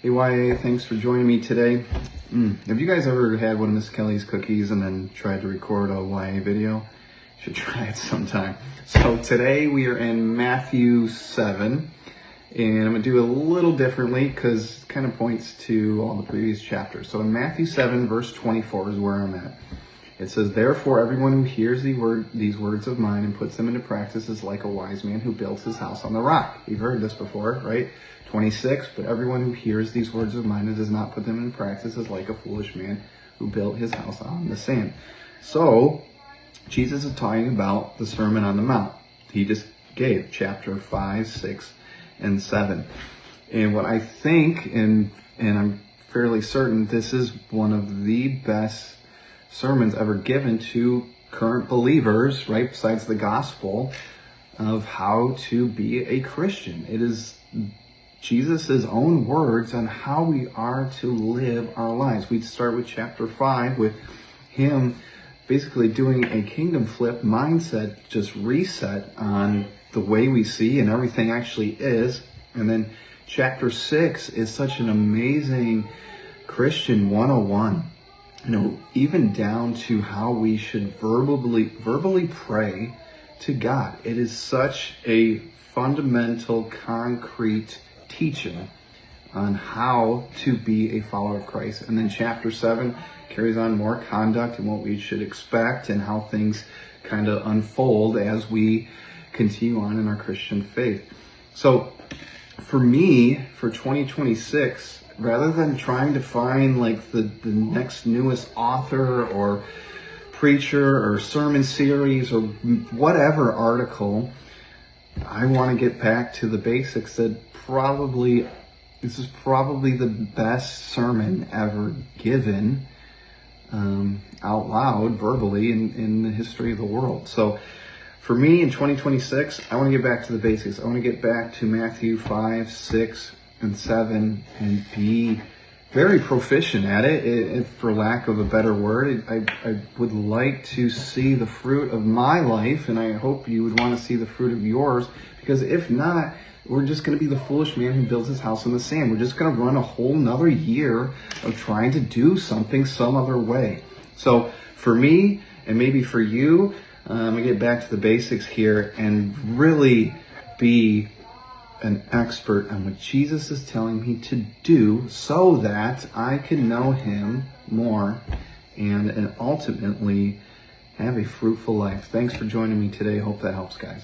Hey YA, thanks for joining me today. Have you guys ever had one of Miss Kelly's cookies and then tried to record a YA video? You should try it sometime. So today we are in Matthew 7, and I'm going to do it a little differently because it kind of points to all the previous chapters. So in Matthew 7, verse 24 is where I'm at. It says, "Therefore everyone who hears these words of mine and puts them into practice is like a wise man who built his house on the rock." You've heard this before, right? 26, "But everyone who hears these words of mine and does not put them into practice is like a foolish man who built his house on the sand." So Jesus is talking about the Sermon on the Mount. He just gave chapter 5, 6, and 7. And what I think, and I'm fairly certain, this is one of the best sermons ever given to current believers, right, besides the gospel, of how to be a Christian. It is Jesus' own words on how we are to live our lives. We'd start with chapter 5 with him basically doing a kingdom flip mindset, just reset on the way we see and everything actually is. And then chapter 6 is such an amazing Christian 101. Even down to how we should verbally pray to God. It is such a fundamental, concrete teaching on how to be a follower of Christ. And then chapter 7 carries on more conduct and what we should expect and how things kind of unfold as we continue on in our Christian faith. So for me, for 2026, rather than trying to find like the next newest author or preacher or sermon series or whatever article, I want to get back to the basics that this is probably the best sermon ever given out loud, verbally, in the history of the world. So for me in 2026, I want to get back to the basics. I want to get back to Matthew 5, 6, and 7 and be very proficient at it, for lack of a better word. I would like to see the fruit of my life, and I hope you would want to see the fruit of yours, because if not, we're just going to be the foolish man who builds his house on the sand. We're just going to run a whole nother year of trying to do something some other way. So for me, and maybe for you, I'm going to get back to the basics here and really be an expert on what Jesus is telling me to do so that I can know him more and ultimately have a fruitful life. Thanks for joining me today. Hope that helps, guys.